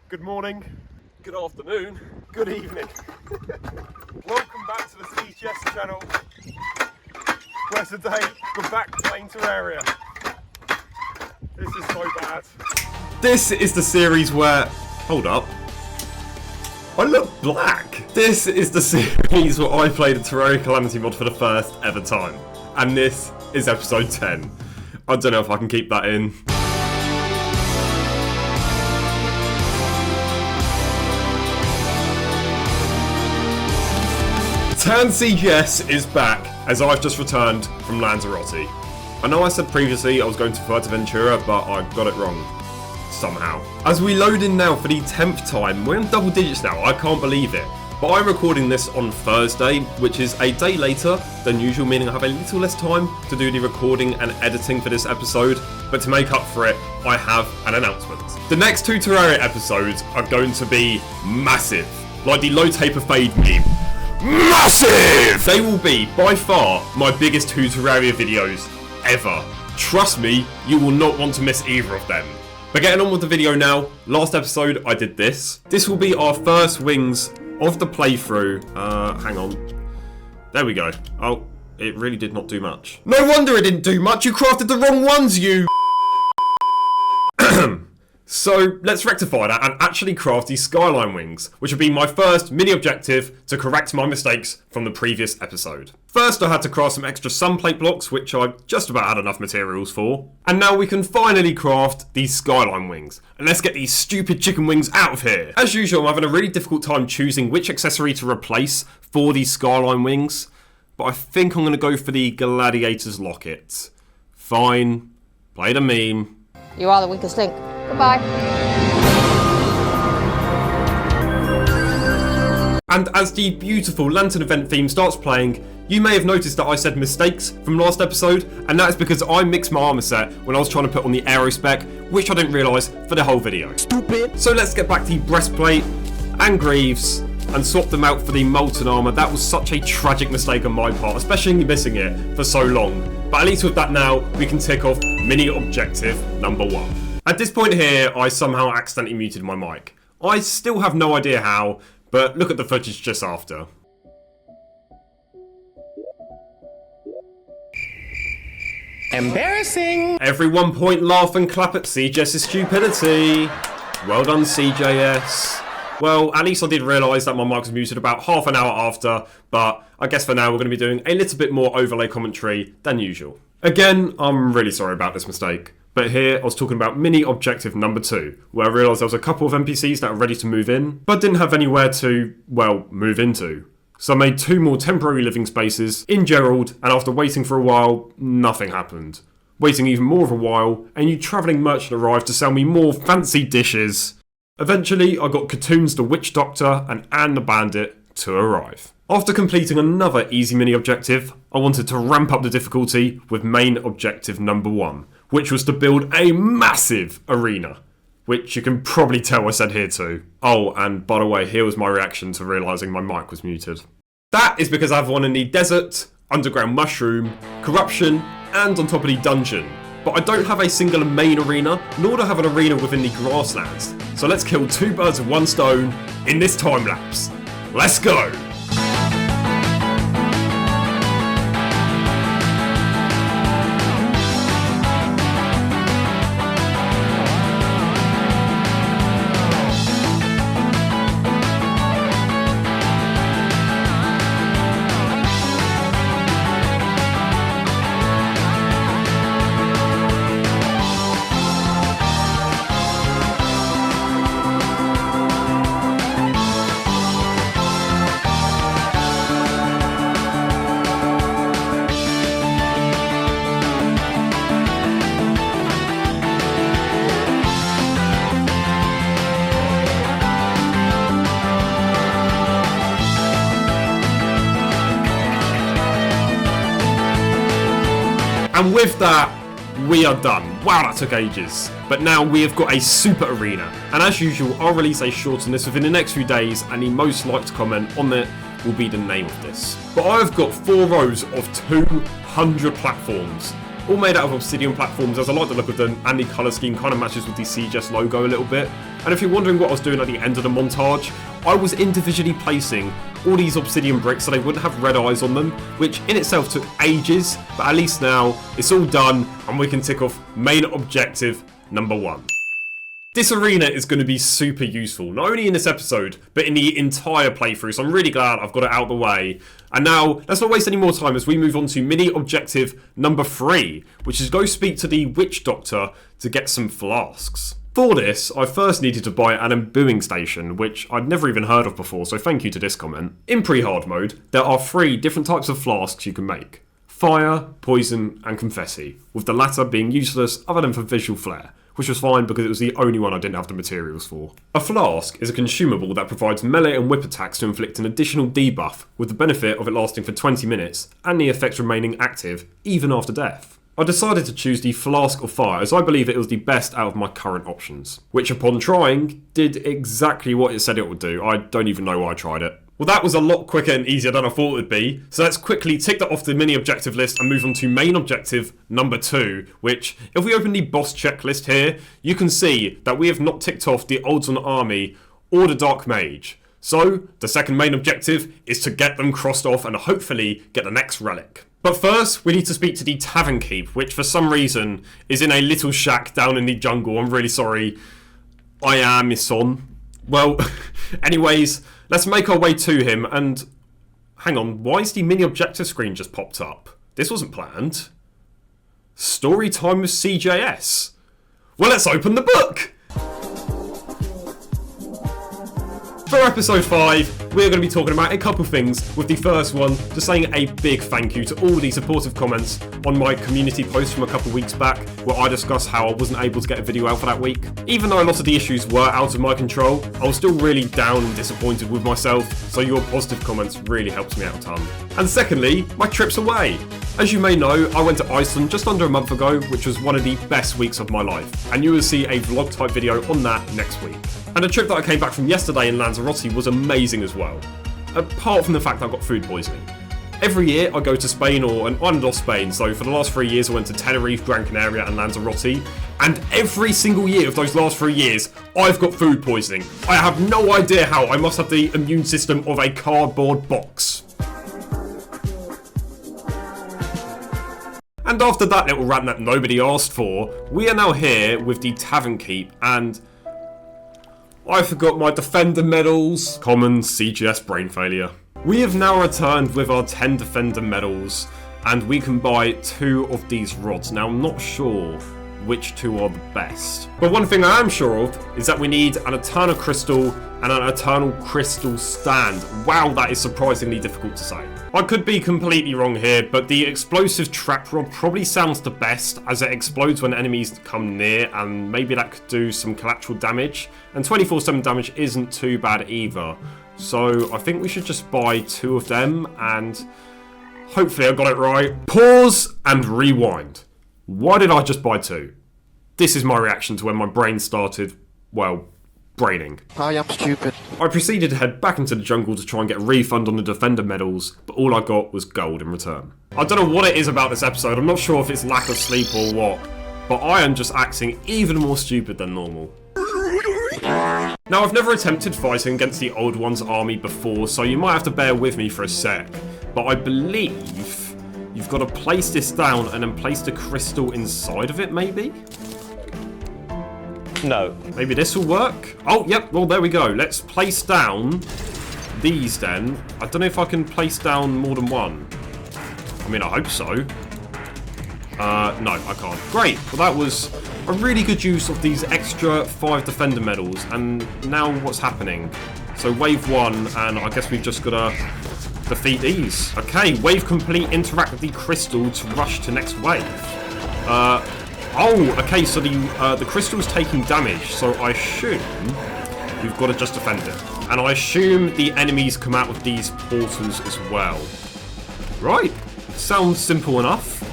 good morning, good afternoon, good evening. Welcome back to the CJS channel, where today we're back playing Terraria. This is so bad. This is the series where... Hold up. I look black. This is the series where I played the Terraria Calamity mod for the first ever time. And this is episode 10. I don't know if I can keep that in. Turn CJS is back, as I've just returned from Lanzarote. I know I said previously I was going to Fuerteventura, but I got it wrong. Somehow. As we load in now for the 10th time, we're in double digits now, I can't believe it. But I'm recording this on Thursday, which is a day later than usual, meaning I have a little less time to do the recording and editing for this episode. But to make up for it, I have an announcement. The next two Terraria episodes are going to be massive, like the low taper fade meme. Massive! They will be, by far, my biggest two Terraria videos ever. Trust me, you will not want to miss either of them. But getting on with the video now, last episode I did this. This will be our first wings of the playthrough. Hang on. There we go. Oh, it really did not do much. No wonder it didn't do much, you crafted the wrong ones, you... So, let's rectify that and actually craft these skyline wings, which will be my first mini objective to correct my mistakes from the previous episode. First, I had to craft some extra sunplate blocks, which I just about had enough materials for. And now we can finally craft these skyline wings. And let's get these stupid chicken wings out of here. As usual, I'm having a really difficult time choosing which accessory to replace for these skyline wings. But I think I'm going to go for the Gladiator's Locket. Fine. Play the meme. You are the weakest link. Goodbye. And as the beautiful Lantern event theme starts playing, you may have noticed that I said mistakes from last episode, and that is because I mixed my armor set when I was trying to put on the aero spec, which I didn't realise for the whole video. Stupid! So let's get back the breastplate and greaves and swap them out for the molten armor. That was such a tragic mistake on my part, especially missing it for so long. But at least with that now, we can tick off mini objective number 1. At this point here, I somehow accidentally muted my mic. I still have no idea how, but look at the footage just after. Embarrassing! Everyone point, laugh and clap at CJS's stupidity. Well done, CJS. Well, at least I did realise that my mic was muted about half an hour after, but I guess for now we're going to be doing a little bit more overlay commentary than usual. Again, I'm really sorry about this mistake. But here, I was talking about mini objective number 2, where I realised there was a couple of NPCs that were ready to move in, but didn't have anywhere to, well, move into. So I made 2 more temporary living spaces in Gerald, and after waiting for a while, nothing happened. Waiting even more of a while, a new travelling merchant arrived to sell me more fancy dishes. Eventually, I got Katoons the Witch Doctor and Anne the Bandit to arrive. After completing another easy mini objective, I wanted to ramp up the difficulty with main objective number 1. Which was to build a massive arena, which you can probably tell I said here too. Oh, and by the way, here was my reaction to realising my mic was muted. That is because I have one in the desert, underground mushroom, corruption, and on top of the dungeon. But I don't have a singular main arena, nor do I have an arena within the grasslands. So let's kill 2 birds with 1 stone in this time lapse. Let's go! And with that, we are done. Wow, that took ages. But now we have got a super arena. And as usual, I'll release a short on this within the next few days, and the most liked comment on it will be the name of this. But I've got 4 rows of 200 platforms, all made out of obsidian platforms, as I like the look of them, and the colour scheme kind of matches with the CJS logo a little bit. And if you're wondering what I was doing at the end of the montage, I was individually placing all these obsidian bricks so they wouldn't have red eyes on them, which in itself took ages, but at least now it's all done and we can tick off main objective number 1. This arena is going to be super useful, not only in this episode, but in the entire playthrough, so I'm really glad I've got it out of the way. And now, let's not waste any more time as we move on to mini objective number 3, which is go speak to the witch doctor to get some flasks. For this, I first needed to buy an imbuing station, which I'd never even heard of before, so thank you to this comment. In pre-hard mode, there are 3 different types of flasks you can make. Fire, poison, and confetti, with the latter being useless other than for visual flair, which was fine because it was the only one I didn't have the materials for. A flask is a consumable that provides melee and whip attacks to inflict an additional debuff, with the benefit of it lasting for 20 minutes, and the effects remaining active even after death. I decided to choose the Flask of Fire as I believe it was the best out of my current options, which upon trying, did exactly what it said it would do. I don't even know why I tried it. Well, that was a lot quicker and easier than I thought it would be, so let's quickly tick that off the mini objective list and move on to main objective number 2, which, if we open the boss checklist here, you can see that we have not ticked off the Oldson Army or the Dark Mage. So, the second main objective is to get them crossed off and hopefully get the next relic. But first, we need to speak to the Tavern Keep, which for some reason is in a little shack down in the jungle. I'm really sorry. I am his son. Well, anyways, let's make our way to him and... Hang on, why is the mini objective screen just popped up? This wasn't planned. Story time with CJS. Well, let's open the book! For episode 5, we're going to be talking about a couple things, with the first one just saying a big thank you to all the supportive comments on my community post from a couple weeks back, where I discussed how I wasn't able to get a video out for that week. Even though a lot of the issues were out of my control, I was still really down and disappointed with myself, so your positive comments really helps me out a ton. And secondly, my trips away. As you may know, I went to Iceland just under a month ago, which was one of the best weeks of my life, and you will see a vlog type video on that next week. And the trip that I came back from yesterday in Lanzarote was amazing as well, apart from the fact that I got food poisoning. Every year I go to Spain or an island off Spain, so for the last 3 years I went to Tenerife, Gran Canaria and Lanzarote, and every single year of those last 3 years I've got food poisoning. I have no idea how. I must have the immune system of a cardboard box. And after that little rant that nobody asked for, we are now here with the Tavern Keep, and I forgot my Defender medals. Common CJS brain failure. We have now returned with our 10 Defender medals, and we can buy 2 of these rods. Now, I'm not sure which 2 are the best, but one thing I am sure of is that we need an Eternal Crystal and an Eternal Crystal stand. Wow, that is surprisingly difficult to say. I could be completely wrong here, but the explosive trap rod probably sounds the best, as it explodes when enemies come near, and maybe that could do some collateral damage. And 24/7 damage isn't too bad either. So I think we should just buy 2 of them, and hopefully I got it right. Pause and rewind. Why did I just buy 2? This is my reaction to when my brain started, well, braining. I am stupid. I proceeded to head back into the jungle to try and get a refund on the Defender medals, but all I got was gold in return. I don't know what it is about this episode, I'm not sure if it's lack of sleep or what, but I am just acting even more stupid than normal. Now, I've never attempted fighting against the Old One's army before, so you might have to bear with me for a sec, but I believe you've got to place this down and then place the crystal inside of it, maybe? No. Maybe this will work? Oh, yep, well, there we go. Let's place down these then. I don't know if I can place down more than one. I mean, I hope so. No, I can't. Great. Well, that was a really good use of these extra 5 Defender medals. And now what's happening? So wave 1, and I guess we've just got to defeat these. Okay, wave complete. Interact with the crystal to rush to next wave. Oh, okay, so the crystal's taking damage, so I assume we've got to just defend it. And I assume the enemies come out with these portals as well. Right, sounds simple enough.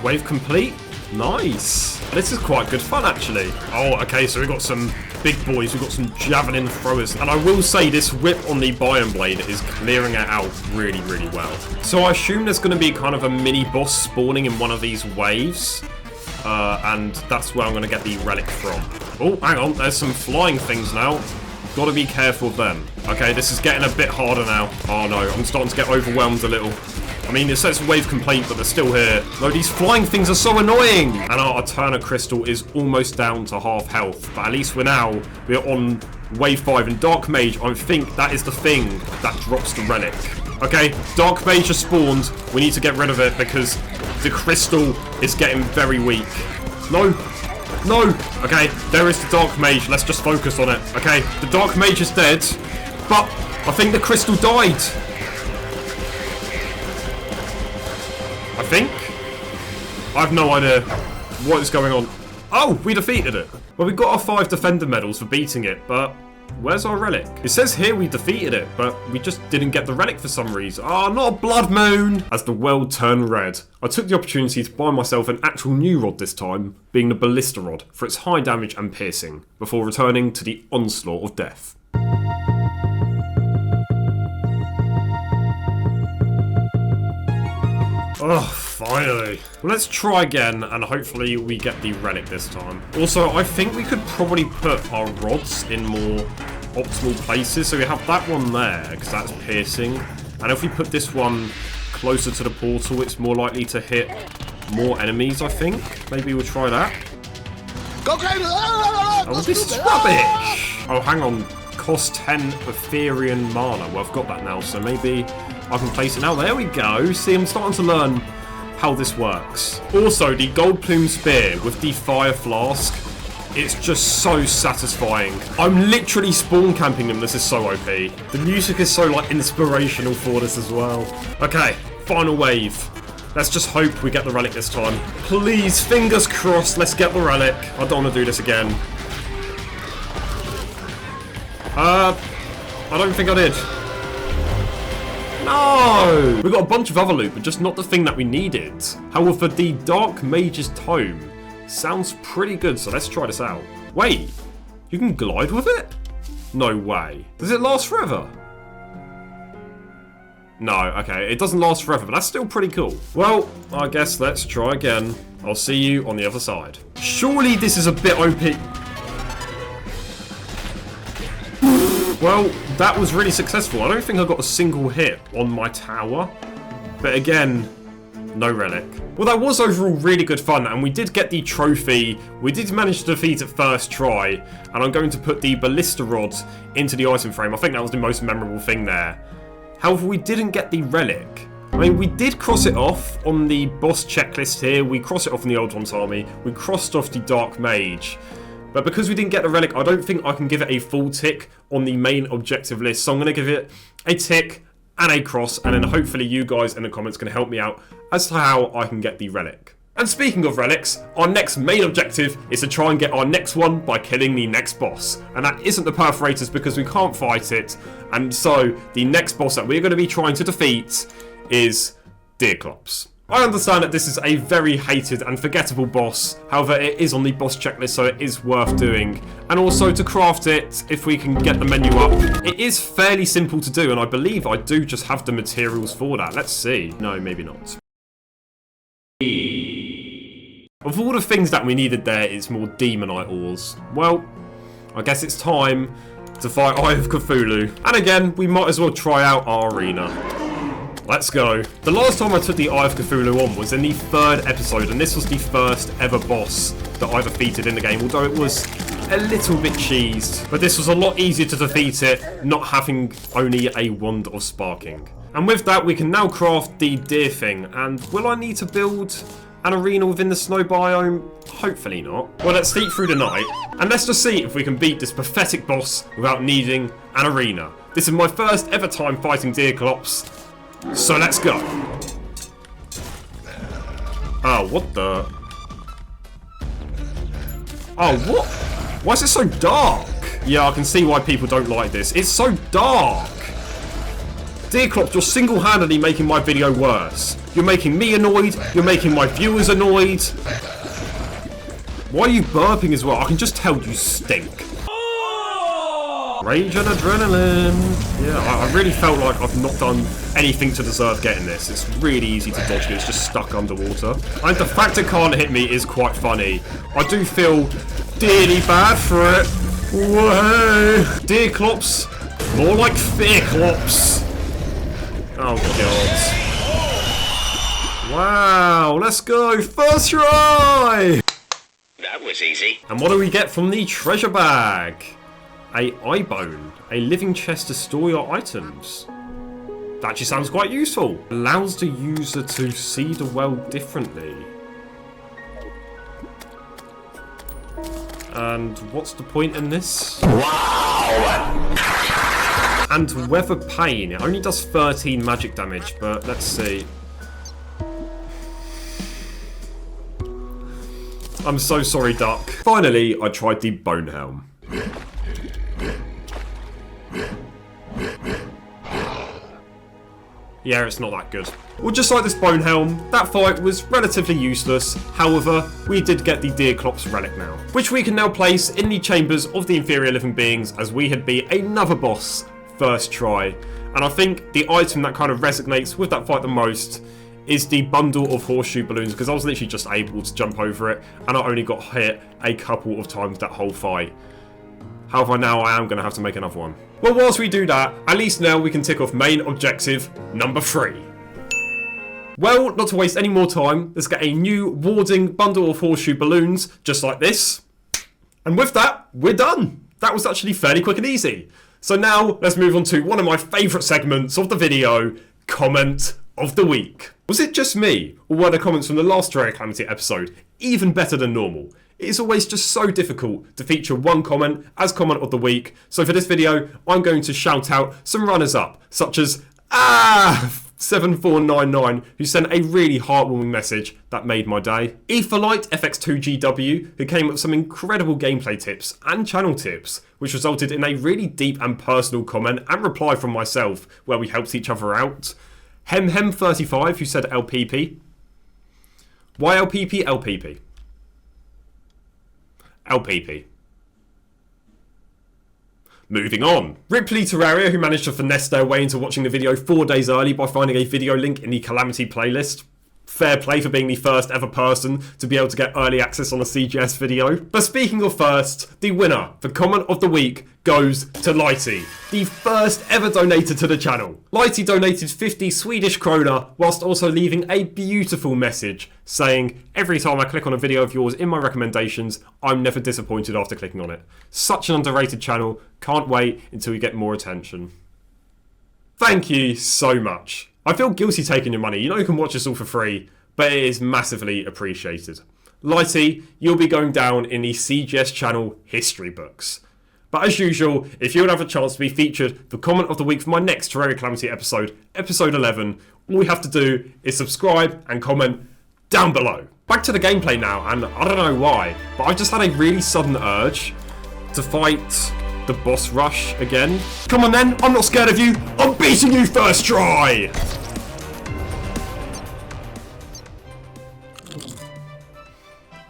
Wave complete, nice. This is quite good fun, actually. Oh, okay, so we've got some big boys, we've got some javelin throwers, and I will say this whip on the Biome Blade is clearing it out really, really well. So I assume there's going to be kind of a mini boss spawning in one of these waves. and that's where I'm going to get the relic from. Oh, hang on, there's some flying things now. Got to be careful of them. Okay, this is getting a bit harder now. Oh no, I'm starting to get overwhelmed a little. I mean, it says wave complaint, but they're still here. No, these flying things are so annoying! And our Eterna crystal is almost down to half health, but at least we're on wave 5, and Dark Mage, I think that is the thing that drops the relic. Okay, Dark Mage has spawned. We need to get rid of it because the crystal is getting very weak. No! No! Okay, there is the Dark Mage. Let's just focus on it. Okay, the Dark Mage is dead, but I think the crystal died. I think? I have no idea what is going on. Oh, we defeated it. Well, we got our 5 defender medals for beating it, but where's our relic? It says here we defeated it, but we just didn't get the relic for some reason. Oh, not a blood moon! As the world turned red, I took the opportunity to buy myself an actual new rod this time, being the ballista rod for its high damage and piercing, before returning to the onslaught of death. Oh, finally. Well, let's try again, and hopefully we get the relic this time. Also, I think we could probably put our rods in more optimal places. So we have that one there, because that's piercing. And if we put this one closer to the portal, it's more likely to hit more enemies, I think. Maybe we'll try that. Oh, this is rubbish! Oh, hang on. Cost 10 Ethereal mana. Well, I've got that now, so maybe I can place it now. There we go. See, I'm starting to learn how this works. Also, the Gold Plume Spear with the Fire Flask, it's just so satisfying. I'm literally spawn camping them. This is so OP. The music is so, like, inspirational for this as well. Okay, final wave. Let's just hope we get the relic this time. Please, fingers crossed, let's get the relic. I don't want to do this again. I don't think I did. No! We got a bunch of other loot, but just not the thing that we needed. However, the Dark Mage's Tome sounds pretty good, so let's try this out. Wait, you can glide with it? No way. Does it last forever? No, okay, it doesn't last forever, but that's still pretty cool. Well, I guess let's try again. I'll see you on the other side. Surely this is a bit OP. Well, that was really successful. I don't think I got a single hit on my tower. But again, no relic. Well, that was overall really good fun, and we did get the trophy. We did manage to defeat it first try, and I'm going to put the ballista rod into the item frame. I think that was the most memorable thing there. However, we didn't get the relic. I mean, we did cross it off on the boss checklist here. We crossed it off in the Old One's Army. We crossed off the Dark Mage. But because we didn't get the relic, I don't think I can give it a full tick on the main objective list. So I'm going to give it a tick and a cross, and then hopefully you guys in the comments can help me out as to how I can get the relic. And speaking of relics, our next main objective is to try and get our next one by killing the next boss. And that isn't the Perforators because we can't fight it. And so the next boss that we're going to be trying to defeat is Deerclops. I understand that this is a very hated and forgettable boss, however it is on the boss checklist, so it is worth doing. And also to craft it, if we can get the menu up, it is fairly simple to do, and I believe I do just have the materials for that. Let's see. No, maybe not. Of all the things that we needed there, it's more Demonite ores. Well, I guess it's time to fight Eye of Cthulhu. And again, we might as well try out our arena. Let's go. The last time I took the Eye of Cthulhu on was in the 3rd episode, and this was the first ever boss that I defeated in the game, although it was a little bit cheesed. But this was a lot easier to defeat it, not having only a Wand of Sparking. And with that, we can now craft the deer thing. And will I need to build an arena within the snow biome? Hopefully not. Well, let's sleep through the night, and let's just see if we can beat this pathetic boss without needing an arena. This is my first ever time fighting Deerclops. So let's go. Oh, what the? Oh, what? Why is it so dark? Yeah, I can see why people don't like this. It's so dark. Deerclops, you're single-handedly making my video worse. You're making me annoyed. You're making my viewers annoyed. Why are you burping as well? I can just tell you stink. Rage and adrenaline. Yeah, I really felt like I've not done anything to deserve getting this. It's really easy to dodge it. It's just stuck underwater. And the fact it can't hit me is quite funny. I do feel dearly bad for it. Whoa. Deerclops. More like Fearclops. Oh, God. Wow, let's go. First try. That was easy. And what do we get from the treasure bag? A eye bone, a living chest to store your items. That actually sounds quite useful. Allows the user to see the world differently. And what's the point in this? Wow! And weather pane. It only does 13 magic damage, but let's see. I'm so sorry, Duck. Finally, I tried the bone helm. Yeah, it's not that good. Well, just like this bone helm, that fight was relatively useless. However, we did get the Deerclops relic now, which we can now place in the chambers of the inferior living beings, as we had beat another boss first try. And I think the item that kind of resonates with that fight the most is the bundle of horseshoe balloons, because I was literally just able to jump over it, and I only got hit a couple of times that whole fight. However, now I am going to have to make another one. Well, whilst we do that, at least now we can tick off main objective number 3. Well, not to waste any more time, let's get a new warding bundle of horseshoe balloons, just like this. And with that, we're done. That was actually fairly quick and easy. So now, let's move on to one of my favourite segments of the video, Comment of the Week. Was it just me, or were the comments from the last Terraria Calamity episode even better than normal? It is always just so difficult to feature one comment as comment of the week, so for this video, I'm going to shout out some runners-up, such as 7499, who sent a really heartwarming message that made my day. Etherlight FX2GW, who came up with some incredible gameplay tips and channel tips, which resulted in a really deep and personal comment and reply from myself, where we helped each other out. Hemhem35, who said LPP. Why LPP? LPP. LPP. Moving on. Ripley Terraria, who managed to finesse their way into watching the video 4 days early by finding a video link in the Calamity playlist. Fair play for being the first ever person to be able to get early access on a CJS video. But speaking of first, the winner for comment of the week goes to Lighty, the first ever donator to the channel. Lighty donated 50 Swedish krona whilst also leaving a beautiful message saying, every time I click on a video of yours in my recommendations, I'm never disappointed after clicking on it. Such an underrated channel, can't wait until you get more attention. Thank you so much. I feel guilty taking your money. You know you can watch this all for free, but it is massively appreciated. Lighty, you'll be going down in the CJS channel history books. But as usual, if you would have a chance to be featured for comment of the week for my next Terraria Calamity episode, episode 11, all you have to do is subscribe and comment down below. Back to the gameplay now, and I don't know why, but I've just had a really sudden urge to fight the boss rush again. Come on then, I'm not scared of you. I'm beating you first try.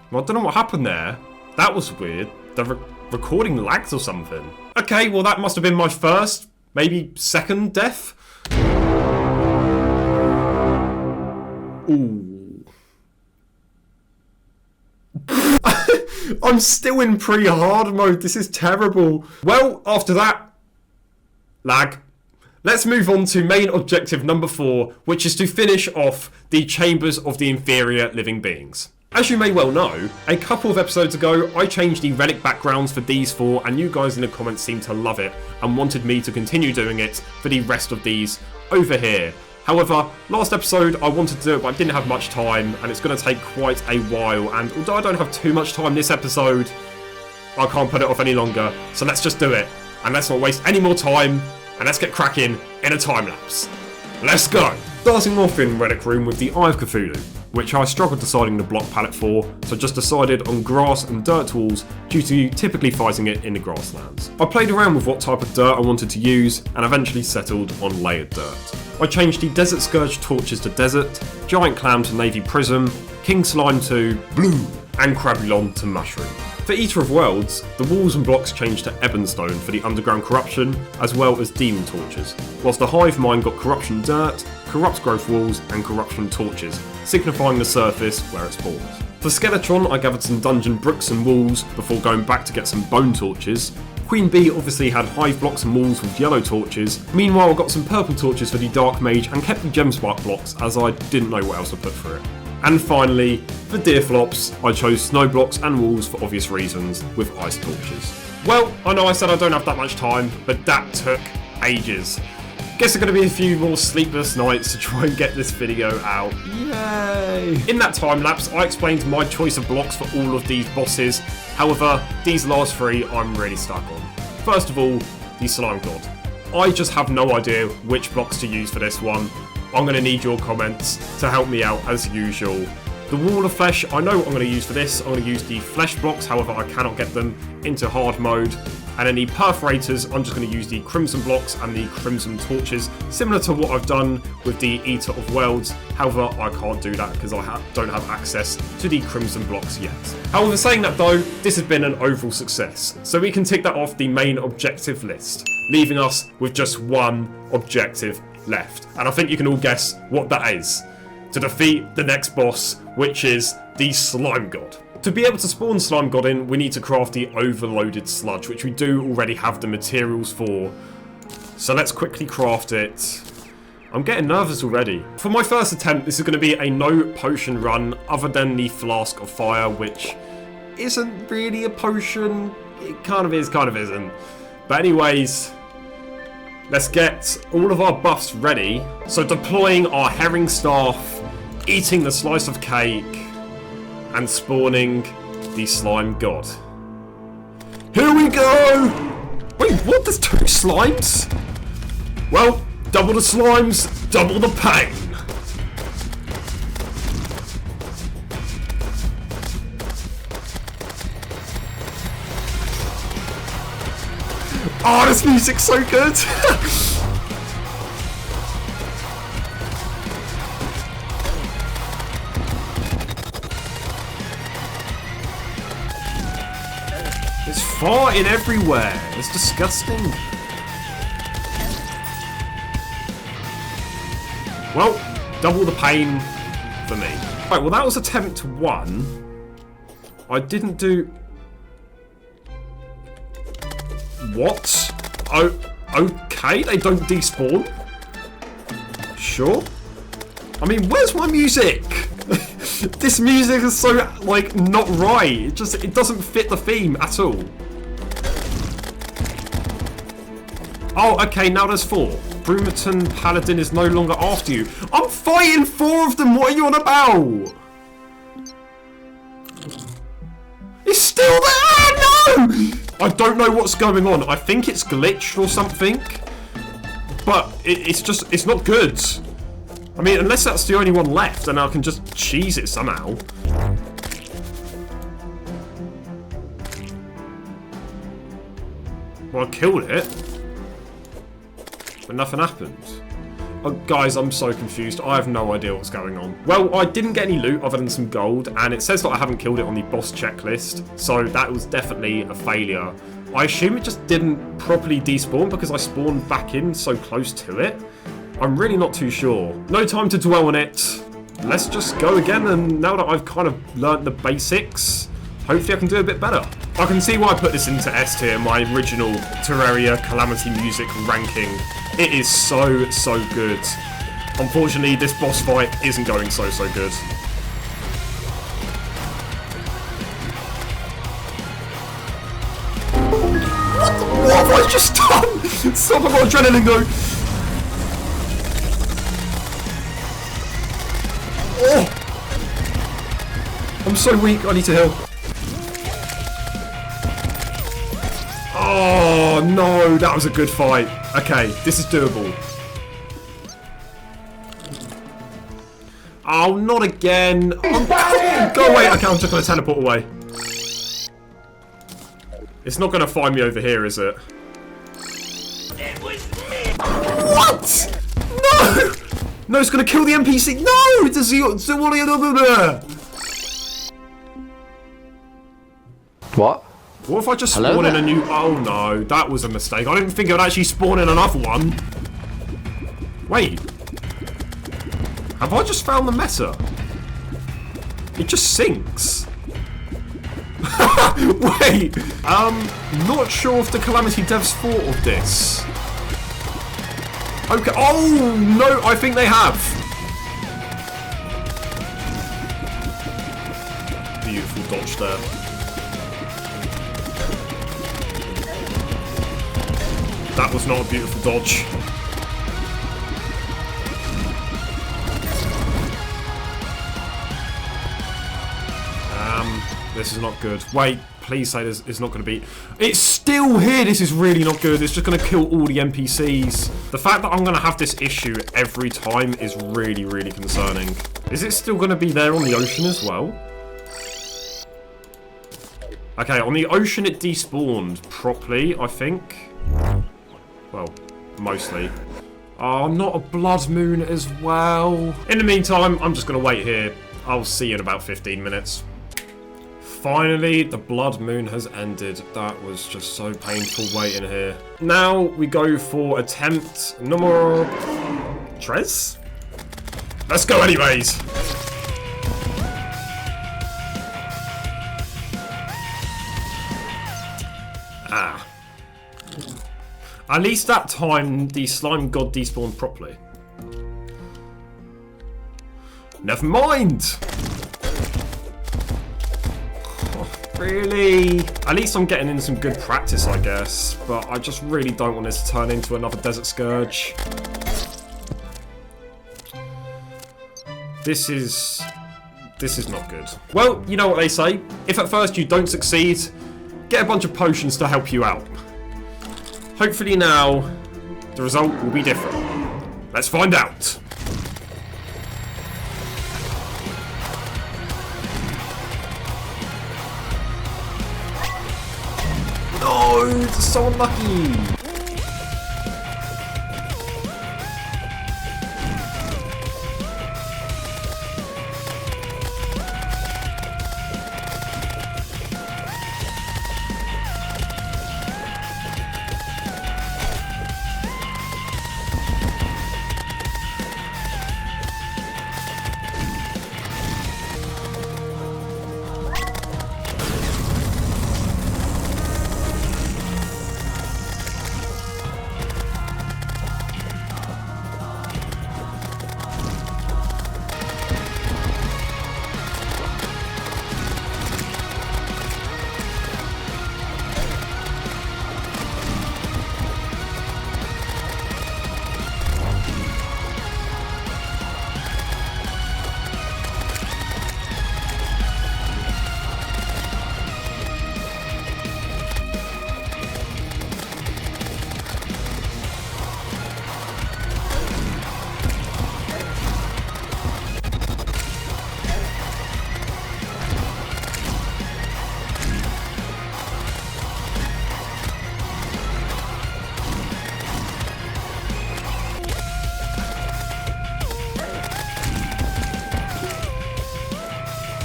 Well, I don't know what happened there. That was weird. The recording lagged or something. Okay, well that must have been my first, maybe second death. Ooh. I'm still in pre-hard mode. This is terrible. Well, after that, lag. Let's move on to main objective number 4, which is to finish off the chambers of the inferior living beings. As you may well know, a couple of episodes ago, I changed the relic backgrounds for these 4, and you guys in the comments seemed to love it and wanted me to continue doing it for the rest of these over here. However, last episode I wanted to do it, but I didn't have much time, and it's going to take quite a while, and although I don't have too much time this episode, I can't put it off any longer, so let's just do it, and let's not waste any more time, and let's get cracking in a time lapse. Let's go! Starting off in Relic Room with the Eye of Cthulhu, which I struggled deciding the block palette for, so just decided on grass and dirt walls due to typically fighting it in the grasslands. I played around with what type of dirt I wanted to use, and eventually settled on layered dirt. I changed the Desert Scourge torches to desert, Giant Clam to navy prism, King Slime to blue, and Crabulon to mushroom. For Eater of Worlds, the walls and blocks changed to Ebonstone for the underground corruption, as well as demon torches, whilst the hive mind got corruption dirt, corrupt growth walls, and corruption torches, signifying the surface where it spawns. For Skeletron, I gathered some dungeon bricks and walls before going back to get some bone torches. Queen Bee obviously had hive blocks and walls with yellow torches. Meanwhile, I got some purple torches for the Dark Mage and kept the Gemspark blocks as I didn't know what else to put for it. And finally, for Deerclops, I chose snow blocks and walls for obvious reasons with ice torches. Well, I know I said I don't have that much time, but that took ages. Guess there are going to be a few more sleepless nights to try and get this video out. Yay! In that time lapse, I explained my choice of blocks for all of these bosses. However, these last three I'm really stuck on. First of all, the Slime God. I just have no idea which blocks to use for this one. I'm going to need your comments to help me out as usual. The Wall of Flesh, I know what I'm going to use for this. I'm going to use the flesh blocks, however I cannot get them into hard mode. And then the perforators, I'm just going to use the crimson blocks and the crimson torches, similar to what I've done with the Eater of Worlds. However, I can't do that because I don't have access to the crimson blocks yet. However, saying that though, this has been an overall success. So we can tick that off the main objective list, leaving us with just one objective left. And I think you can all guess what that is. To defeat the next boss, which is the Slime God. To be able to spawn Slime God in, we need to craft the overloaded sludge, which we do already have the materials for. So let's quickly craft it. I'm getting nervous already. For my first attempt, this is going to be a no potion run, other than the Flask of Fire, which isn't really a potion. It kind of is, kind of isn't. But anyways, let's get all of our buffs ready. So deploying our herring staff, eating the slice of cake, and spawning the Slime God. Here we go! Wait, what? There's two slimes? Well, double the slimes, double the pain. Oh, this music's so good! It's farting everywhere. It's disgusting. Well, double the pain for me. Right, well that was attempt one. I didn't do... What? Oh, okay, they don't despawn? Sure. I mean, where's my music? This music is so, like, not right. It doesn't fit the theme at all. Oh, okay, now there's four. Brumaton Paladin is no longer after you. I'm fighting four of them, what are you on about? It's still there, no! I don't know what's going on. I think it's glitched or something. But it's not good. I mean, unless that's the only one left, and I can just cheese it somehow. Well, I killed it. But nothing happened. Oh, guys, I'm so confused. I have no idea what's going on. Well, I didn't get any loot other than some gold, and it says that I haven't killed it on the boss checklist, so that was definitely a failure. I assume it just didn't properly despawn because I spawned back in so close to it. I'm really not too sure. No time to dwell on it. Let's just go again, and now that I've kind of learnt the basics, hopefully I can do a bit better. I can see why I put this into S tier, my original Terraria Calamity music ranking. It is so, so good. Unfortunately, this boss fight isn't going so, so good. What have I just done? Stop, I've got adrenaline though. Oh! I'm so weak, I need to heal. Oh no, that was a good fight. Okay, this is doable. Oh, not again. Go away. Okay, I'm just going to teleport away. It's not going to find me over here, is it? What? No! No, it's going to kill the NPC. No! It's a What? What if I just Hello spawn in there. a new... Oh no, that was a mistake. I didn't think it would actually spawn in another one. Wait. Have I just found the meta? It just sinks. Wait. Not sure if the Calamity devs thought of this. Okay. Oh no, I think they have. Beautiful dodge there. That was not a beautiful dodge. This is not good. Wait, please say this is not going to be... It's still here! This is really not good. It's just going to kill all the NPCs. The fact that I'm going to have this issue every time is really, really concerning. Is it still going to be there on the ocean as well? Okay, on the ocean it despawned properly, I think. Well, mostly. Oh, not a blood moon as well. In the meantime, I'm just going to wait here. I'll see you in about 15 minutes. Finally, the blood moon has ended. That was just so painful waiting here. Now we go for attempt numero 3. Let's go anyways. Ah. At least that time, the slime god despawned properly. Never mind! Oh, really? At least I'm getting in some good practice, I guess. But I just really don't want this to turn into another Desert Scourge. This is not good. Well, you know what they say. If at first you don't succeed, get a bunch of potions to help you out. Hopefully now, the result will be different. Let's find out. No, it's so unlucky.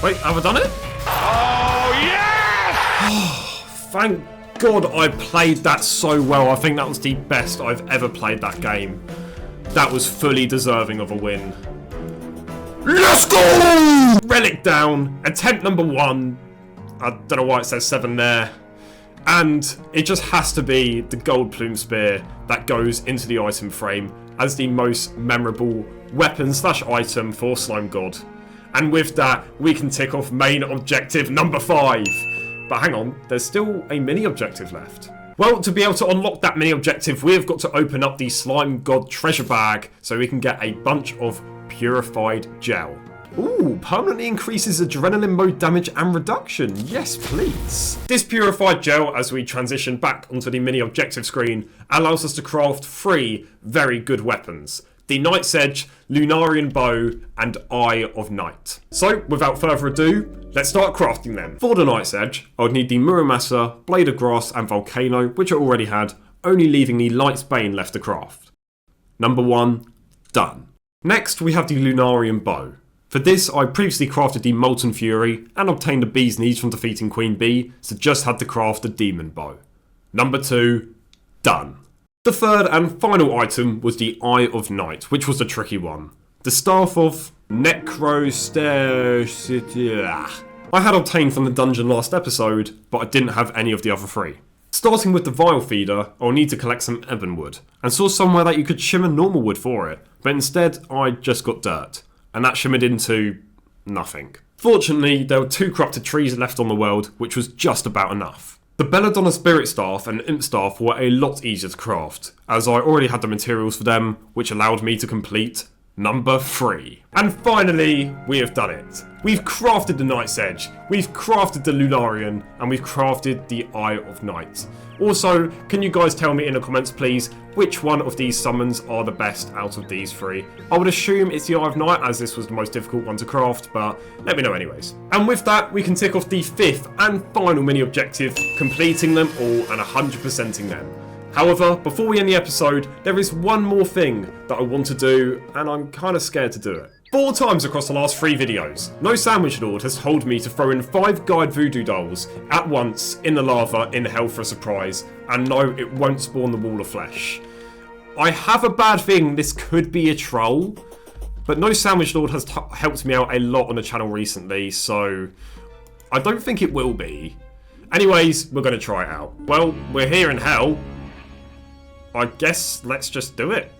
Wait, have I done it? Oh, yes! Thank God I played that so well. I think that was the best I've ever played that game. That was fully deserving of a win. Let's go! Relic down. Attempt number 1. I don't know why it says 7 there. And it just has to be the gold plume spear that goes into the item frame as the most memorable weapon / item for Slime God. And with that, we can tick off main objective number 5. But hang on, there's still a mini objective left. Well, to be able to unlock that mini objective, we've got to open up the Slime God treasure bag so we can get a bunch of purified gel. Ooh, permanently increases adrenaline mode damage and reduction. Yes, please. This purified gel, as we transition back onto the mini objective screen, allows us to craft 3 very good weapons. The Knight's Edge, Lunarian Bow, and Eye of Night. So, without further ado, let's start crafting them. For the Knight's Edge, I would need the Muramasa, Blade of Grass, and Volcano, which I already had, only leaving the Light's Bane left to craft. Number 1, done. Next, we have the Lunarian Bow. For this, I previously crafted the Molten Fury and obtained the Bee's Knees from defeating Queen Bee, so just had to craft the Demon Bow. Number 2, done. The third and final item was the Eye of Night, which was the tricky one. The Staff of Necrostea I had obtained from the dungeon last episode, but I didn't have any of the other 3. Starting with the Vile Feeder, I'll need to collect some ebon wood, and saw somewhere that you could shimmer normal wood for it, but instead I just got dirt, and that shimmered into nothing. Fortunately, there were 2 corrupted trees left on the world, which was just about enough. The Belladonna Spirit Staff and Imp Staff were a lot easier to craft, as I already had the materials for them, which allowed me to complete number 3. And finally, we have done it. We've crafted the Night's Edge, we've crafted the Lunarian, and we've crafted the Eye of Night. Also, can you guys tell me in the comments please, which one of these summons are the best out of these 3? I would assume it's the Eye of Night, as this was the most difficult one to craft, but let me know anyways. And with that, we can tick off the 5th and final mini objective, completing them all and 100%ing them. However, before we end the episode, there is one more thing that I want to do, and I'm kind of scared to do it. 4 times across the last 3 videos, No Sandwich Lord has told me to throw in 5 guide voodoo dolls at once in the lava in hell for a surprise, and no, it won't spawn the wall of flesh. I have a bad thing this could be a troll, but No Sandwich Lord has helped me out a lot on the channel recently, so I don't think it will be. Anyways, we're going to try it out. Well, we're here in hell. I guess let's just do it.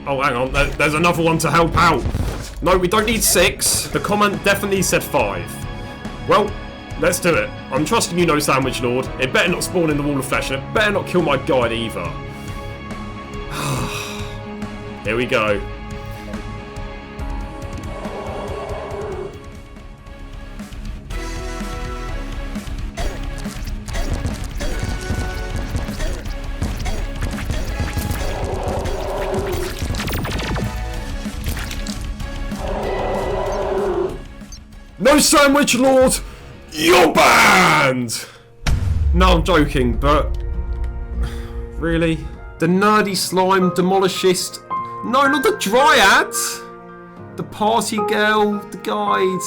Oh, hang on. There's another one to help out. No, we don't need 6. The comment definitely said 5. Well, let's do it. I'm trusting you, No Sandwich Lord. It better not spawn in the wall of flesh, and it better not kill my guide either. Here we go. No Sandwich Lord, you're banned! No, I'm joking, but really? The nerdy slime demolishist? No, not the dryad! The party girl, the guide.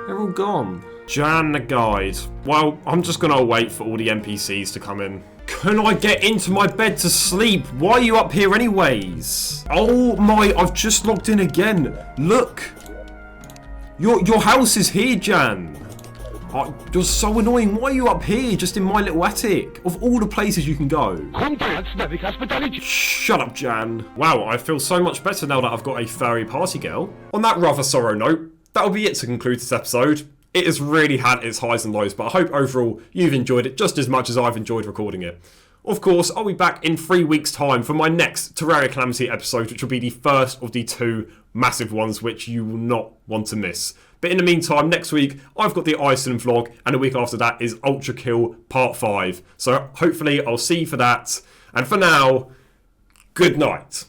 They're all gone. Jan the guide. Well, I'm just gonna wait for all the NPCs to come in. Can I get into my bed to sleep? Why are you up here anyways? Oh my, I've just logged in again. Look. Your house is here, Jan. Oh, you're so annoying. Why are you up here, just in my little attic? Of all the places you can go. Shut up, Jan. Wow, I feel so much better now that I've got a furry party girl. On that rather sorrow note, that'll be it to conclude this episode. It has really had its highs and lows, but I hope overall you've enjoyed it just as much as I've enjoyed recording it. Of course, I'll be back in 3 weeks' time for my next Terraria Calamity episode, which will be the first of the 2 massive ones which you will not want to miss. But in the meantime, next week, I've got the Iceland vlog, and the week after that is Ultra Kill Part 5. So hopefully I'll see you for that. And for now, good night.